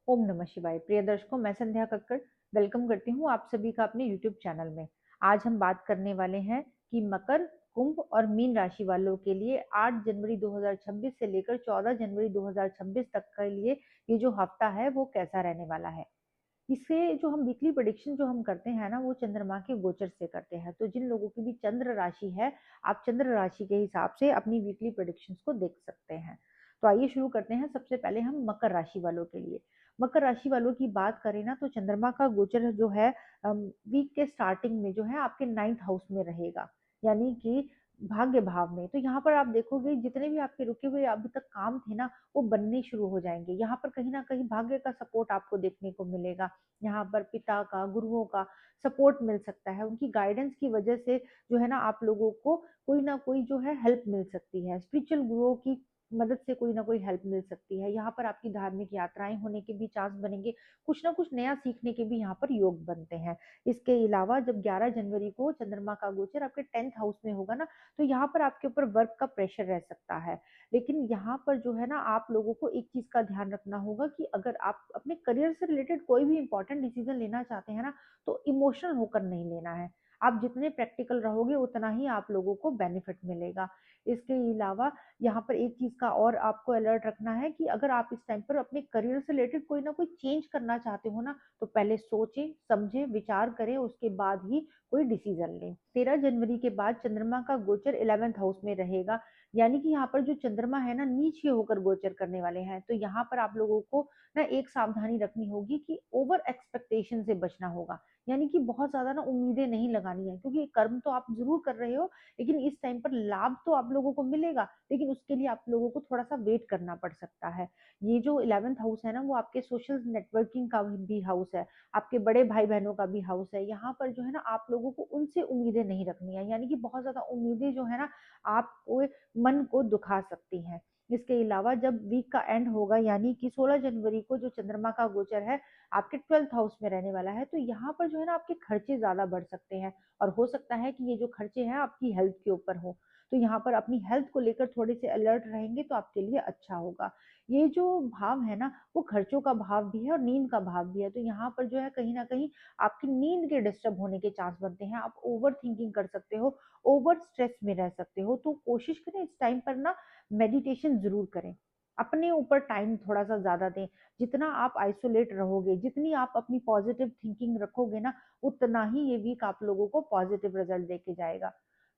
ओम नमः शिवाय। प्रिय दर्शकों, मैं संध्या कक्कड़ वेलकम करती हूँ आप सभी का अपने यूट्यूब चैनल में। आज हम बात करने वाले हैं कि मकर, कुंभ और मीन राशि वालों के लिए 8 जनवरी 2026 से लेकर 14 जनवरी 2026 तक के लिए ये जो हफ्ता है वो कैसा रहने वाला है। इससे जो हम वीकली प्रेडिक्शन जो हम करते हैं ना, वो चंद्रमा के गोचर से करते हैं। तो जिन लोगों की भी चंद्र राशि है, आप चंद्र राशि के हिसाब से अपनी वीकली प्रेडिक्शंस को देख सकते हैं। तो आइए शुरू करते हैं। सबसे पहले हम मकर राशि वालों के लिए। मकर राशि वालों की बात करें ना, तो चंद्रमा का गोचर जो है वीक के स्टार्टिंग में जो है आपके 9th हाउस में रहेगा, यानी कि भाग्य भाव में। तो यहाँ पर आप देखोगे जितने भी आपके रुके हुए अभी तक काम थे ना, वो बनने शुरू हो जाएंगे। यहाँ पर कहीं ना कहीं भाग्य का सपोर्ट आपको देखने को मिलेगा। यहाँ पर पिता का, गुरुओं का सपोर्ट मिल सकता है। उनकी गाइडेंस की वजह से जो है ना, आप लोगों को कोई ना कोई जो है हेल्प मिल सकती है। स्पिरिचुअल गुरुओं की मदद से कोई ना कोई हेल्प मिल सकती है। यहाँ पर आपकी धार्मिक यात्राएं होने के भी चांस बनेंगे। कुछ ना कुछ नया सीखने के भी यहाँ पर योग बनते हैं। इसके अलावा जब 11 जनवरी को चंद्रमा का गोचर आपके 10th हाउस में होगा ना, तो यहाँ पर आपके ऊपर वर्क का प्रेशर रह सकता है। लेकिन यहाँ पर जो है ना, आप लोगों को एक चीज का ध्यान रखना होगा कि अगर आप अपने करियर से रिलेटेड कोई भी इंपॉर्टेंट डिसीजन लेना चाहते हैं ना, तो इमोशनल होकर नहीं लेना है। आप जितने प्रैक्टिकल रहोगे उतना ही आप लोगों को बेनिफिट मिलेगा। इसके अलावा यहाँ पर एक चीज का और आपको अलर्ट रखना है कि अगर आप इस टाइम पर अपने करियर से रिलेटेड कोई ना कोई चेंज करना चाहते हो ना, तो पहले सोचें, समझें, विचार करें, उसके बाद ही कोई डिसीजन लें। 13 जनवरी के बाद चंद्रमा का गोचर 11th हाउस में रहेगा, यानी कि यहाँ पर जो चंद्रमा है ना, नीचे होकर गोचर करने वाले हैं। तो यहाँ पर आप लोगों को ना एक सावधानी रखनी होगी कि ओवर एक्सपेक्टेशन से बचना होगा। यानी कि बहुत ज्यादा ना उम्मीदें नहीं लगानी है, क्योंकि कर्म तो आप जरूर कर रहे हो, लेकिन इस टाइम पर लाभ तो आप लोगों को मिलेगा, लेकिन उसके लिए आप लोगों को थोड़ा सा वेट करना पड़ सकता है। ये जो 11th हाउस है ना, वो आपके सोशल नेटवर्किंग का भी हाउस है, आपके बड़े भाई बहनों का भी हाउस है। यहाँ पर जो है ना, आप लोगों को उनसे उम्मीदें नहीं रखनी है। यानी कि बहुत ज्यादा उम्मीदें जो है ना, आपको मन को दुखा सकती हैं। इसके अलावा जब वीक का एंड होगा, यानी कि 16 जनवरी को जो चंद्रमा का गोचर है आपके 12th हाउस में रहने वाला है, तो यहाँ पर जो है ना, आपके खर्चे ज्यादा बढ़ सकते हैं। और हो सकता है कि ये जो खर्चे हैं आपकी हेल्थ के ऊपर हो। तो यहाँ पर अपनी हेल्थ को लेकर थोड़े से अलर्ट रहेंगे तो आपके लिए अच्छा होगा। ये जो भाव है ना, वो खर्चों का भाव भी है और नींद का भाव भी है। तो यहाँ पर जो है कहीं ना कहीं आपकी नींद के डिस्टर्ब होने के चांस बनते हैं। आप ओवर थिंकिंग कर सकते हो, ओवर स्ट्रेस में रह सकते हो। तो कोशिश करें इस टाइम पर ना, मेडिटेशन जरूर करें, अपने ऊपर टाइम थोड़ा सा ज्यादा दें। जितना आप आइसोलेट रहोगे, जितनी आप अपनी पॉजिटिव थिंकिंग रखोगे ना, उतना ही ये वीक आप लोगों को पॉजिटिव रिजल्ट देके जाएगा।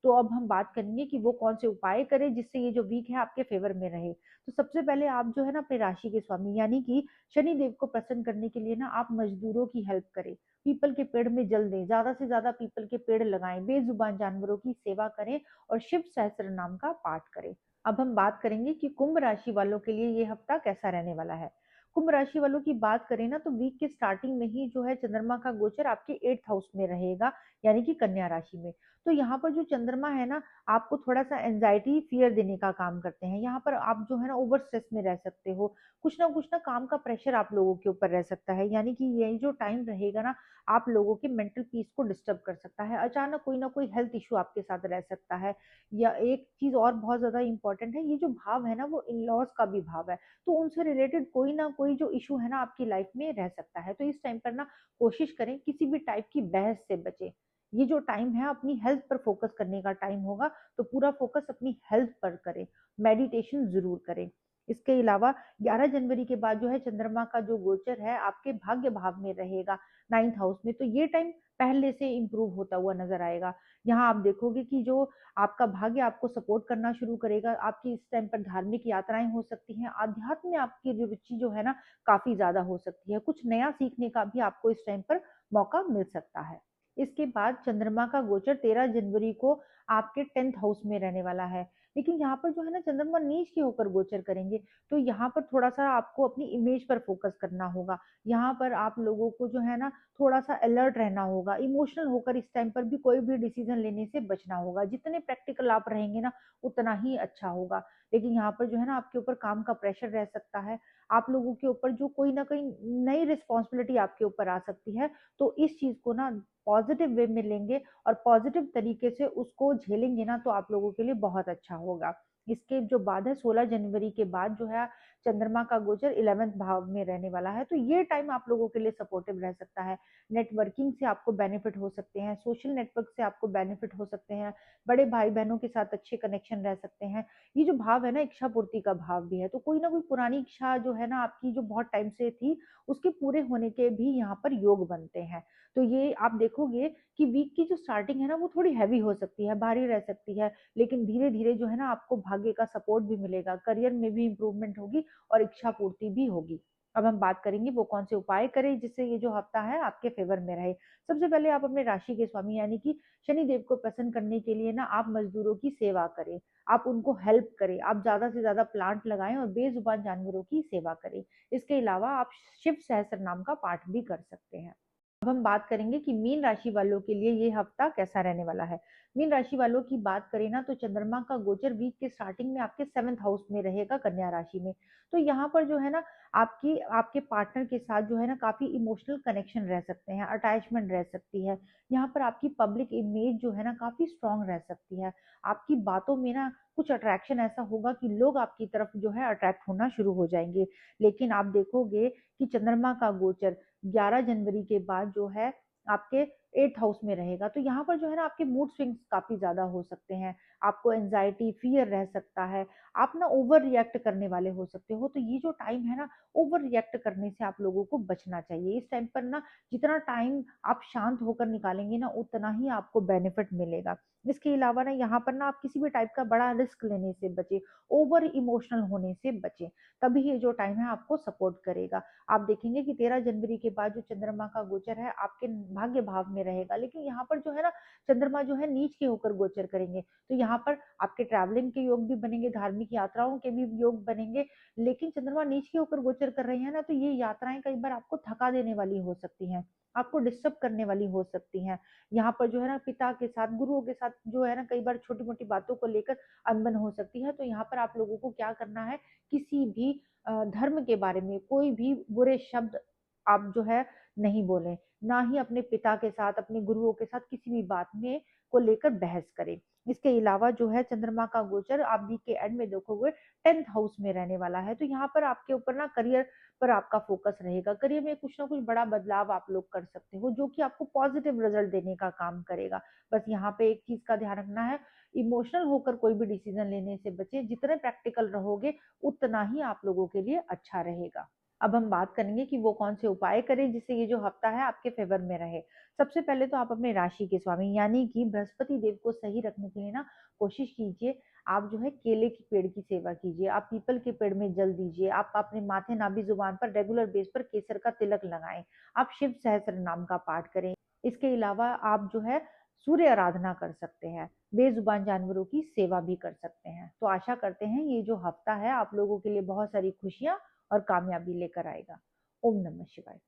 तो अब हम बात करेंगे कि वो कौन से उपाय करें जिससे ये जो वीक है आपके फेवर में रहे। तो सबसे पहले आप जो है ना, अपने राशि के स्वामी यानी कि शनि देव को प्रसन्न करने के लिए ना, आप मजदूरों की हेल्प करें। पीपल के पेड़ में जल दें, ज्यादा से ज्यादा पीपल के पेड़ लगाएं, बेजुबान जानवरों की सेवा करें और शिव सहस्त्र नाम का पाठ करें। अब हम बात करेंगे कि कुंभ राशि वालों के लिए ये हफ्ता कैसा रहने वाला है। कुंभ राशि वालों की बात करें ना, तो वीक के स्टार्टिंग में ही जो है चंद्रमा का गोचर आपके 8th हाउस में रहेगा, यानी कि कन्या राशि में। तो यहाँ पर जो चंद्रमा है ना, आपको थोड़ा सा एंजाइटी, फियर देने का काम करते हैं। यहाँ पर आप जो है ना, ओवर स्ट्रेस में रह सकते हो। कुछ ना काम का प्रेशर आप लोगों के ऊपर रह सकता है। यानी कि ये जो टाइम रहेगा ना, आप लोगों के मेंटल पीस को डिस्टर्ब कर सकता है। अचानक कोई ना कोई हेल्थ इशू आपके साथ रह सकता है। या एक चीज और बहुत ज्यादा इंपॉर्टेंट है, ये जो भाव है ना, वो इन लॉज का भी भाव है। तो उनसे रिलेटेड कोई ना कोई जो इशू है ना, आपकी लाइफ में रह सकता है। तो इस टाइम पर ना, कोशिश करें किसी भी टाइप की बहस से बचें। ये जो टाइम है अपनी हेल्थ पर फोकस करने का टाइम होगा, तो पूरा फोकस अपनी हेल्थ पर करें। मेडिटेशन जरूर करें। इसके अलावा 11 जनवरी के बाद जो है चंद्रमा का जो गोचर है आपके भाग्य भाव में रहेगा, 9th हाउस में। तो ये टाइम पहले से इंप्रूव होता हुआ नजर आएगा। यहाँ आप देखोगे कि जो आपका भाग्य आपको सपोर्ट करना शुरू करेगा। आपकी इस टाइम पर धार्मिक यात्राएं हो सकती हैं, आध्यात्म में आपकी जो रुचि जो है ना, काफी ज्यादा हो सकती है। कुछ नया सीखने का भी आपको इस टाइम पर मौका मिल सकता है। इसके बाद चंद्रमा का गोचर 13 जनवरी को आपके 10th हाउस में रहने वाला है। लेकिन यहाँ पर जो है ना, चंद्रमा नीच के होकर गोचर करेंगे। तो यहाँ पर थोड़ा सा आपको अपनी इमेज पर फोकस करना होगा। यहाँ पर आप लोगों को जो है ना, थोड़ा सा अलर्ट रहना होगा। इमोशनल होकर इस टाइम पर भी कोई भी डिसीजन लेने से बचना होगा। जितने प्रैक्टिकल आप रहेंगे ना, उतना ही अच्छा होगा। लेकिन यहाँ पर जो है ना, आपके ऊपर काम का प्रेशर रह सकता है। आप लोगों के ऊपर जो कोई ना कोई नई रिस्पॉन्सिबिलिटी आपके ऊपर आ सकती है। तो इस चीज को ना पॉजिटिव वे में लेंगे और पॉजिटिव तरीके से उसको झेलेंगे ना, तो आप लोगों के लिए बहुत अच्छा होगा। इसके जो बाद है 16 जनवरी के बाद जो है चंद्रमा का गोचर 11वें भाव में रहने वाला है। तो ये टाइम आप लोगों के लिए सपोर्टिव रह सकता है। नेटवर्किंग से आपको बेनिफिट हो सकते हैं, सोशल नेटवर्क से आपको बेनिफिट हो सकते हैं, बड़े भाई बहनों के साथ अच्छे कनेक्शन रह सकते हैं। ये जो भाव है ना, इच्छा पूर्ति का भाव भी है, तो कोई ना कोई पुरानी इच्छा जो है ना आपकी, जो बहुत टाइम से थी, उसके पूरे होने के भी यहाँ पर योग बनते हैं। तो ये आप देखोगे कि वीक की जो स्टार्टिंग है ना, वो थोड़ी हैवी हो सकती है, भारी रह सकती है, लेकिन धीरे धीरे जो है ना आपको भाग्य का सपोर्ट भी मिलेगा, करियर में भी इंप्रूवमेंट होगी और इच्छा पूर्ति भी होगी। अब हम बात करेंगे वो कौन से उपाय करें जिससे ये जो हफ्ता है आपके फेवर में रहे। सबसे पहले आप अपने राशि के स्वामी यानी कि शनि देव को प्रसन्न करने के लिए ना आप मजदूरों की सेवा करें, आप उनको हेल्प करें, आप ज्यादा से ज्यादा प्लांट लगाएं और बेजुबान जानवरों की सेवा करें। इसके अलावा आप शिव सहस्त्र नाम का पाठ भी कर सकते हैं। अब हम बात करेंगे कि मीन राशि वालों के लिए ये हफ्ता कैसा रहने वाला है। मीन राशि वालों की बात करें ना, तो चंद्रमा का गोचर वीक के स्टार्टिंग में आपके 7th हाउस में रहेगा, कन्या राशि में। तो यहाँ पर जो है ना आपकी आपके पार्टनर के साथ जो है ना काफी इमोशनल कनेक्शन रह सकते हैं, अटैचमेंट रह सकती है। यहाँ पर आपकी पब्लिक इमेज जो है ना काफी स्ट्रांग रह सकती है। आपकी बातों में ना कुछ अट्रैक्शन ऐसा होगा कि लोग आपकी तरफ जो है अट्रैक्ट होना शुरू हो जाएंगे। लेकिन आप देखोगे कि चंद्रमा का गोचर 11 जनवरी के बाद जो है आपके 8th हाउस में रहेगा, तो यहाँ पर जो है ना आपके मूड स्विंग्स काफी ज्यादा हो सकते हैं। आपको एंजाइटी, फियर रह सकता है, आप ना ओवर रिएक्ट करने वाले हो सकते हो। तो ये जो टाइम है ना, ओवर रिएक्ट करने से आप लोगों को बचना चाहिए। इस टाइम पर ना जितना टाइम आप शांत होकर निकालेंगे ना, उतना ही आपको बेनिफिट मिलेगा। इसके अलावा ना यहाँ पर ना आप किसी भी टाइप का बड़ा रिस्क लेने से बचे, ओवर इमोशनल होने से बचे, तभी ये जो टाइम है आपको सपोर्ट करेगा। आप देखेंगे कि 13 जनवरी के बाद जो चंद्रमा का गोचर है आपके भाग्य भाव में रहेगा, लेकिन यहाँ पर जो है ना चंद्रमा जो है नीच के होकर गोचर करेंगे, तो यहाँ पर आपके ट्रैवलिंग के योग भी बनेंगे, धार्मिक यात्राओं के भी योग बनेंगे। लेकिन चंद्रमा नीच के होकर गोचर कर रही है ना, तो ये यात्राएं कई बार आपको थका देने वाली हो सकती हैं, आपको डिस्टर्ब करने वाली हो सकती हैं। यहाँ पर जो है ना पिता के साथ, गुरुओं के साथ जो है ना कई बार छोटी मोटी बातों को लेकर अनबन हो सकती है। तो यहाँ पर आप लोगों को क्या करना है, किसी भी धर्म के बारे में कोई भी बुरे शब्द आप जो है नहीं बोलें, ना ही अपने पिता के साथ, अपने गुरुओं के साथ किसी भी बात में को लेकर बहस करें। इसके अलावा जो है चंद्रमा का गोचर आप वीक के एंड में देखोगे 10th हाउस में रहने वाला है, तो यहाँ पर आपके ऊपर ना करियर पर आपका फोकस रहेगा। करियर में कुछ ना कुछ बड़ा बदलाव आप लोग कर सकते हो, जो कि आपको पॉजिटिव रिजल्ट देने का काम करेगा। बस यहाँ पे एक चीज का ध्यान रखना है, इमोशनल होकर कोई भी डिसीजन लेने से बचे, जितने प्रैक्टिकल रहोगे उतना ही आप लोगों के लिए अच्छा रहेगा। अब हम बात करेंगे कि वो कौन से उपाय करें जिससे ये जो हफ्ता है आपके फेवर में रहे। सबसे पहले तो आप अपने राशि के स्वामी यानी कि बृहस्पति देव को सही रखने के लिए ना कोशिश कीजिए, आप जो है केले के पेड़ की सेवा कीजिए, आप पीपल के पेड़ में जल दीजिए, आप अपने माथे, नाभि, जुबान पर रेगुलर बेस पर केसर का तिलक लगाएं, आप शिव सहस्त्र नाम का पाठ करें। इसके अलावा आप जो है सूर्य आराधना कर सकते हैं, बेजुबान जानवरों की सेवा भी कर सकते हैं। तो आशा करते हैं ये जो हफ्ता है आप लोगों के लिए बहुत सारी खुशियां और कामयाबी लेकर आएगा। ओम नमः शिवाय।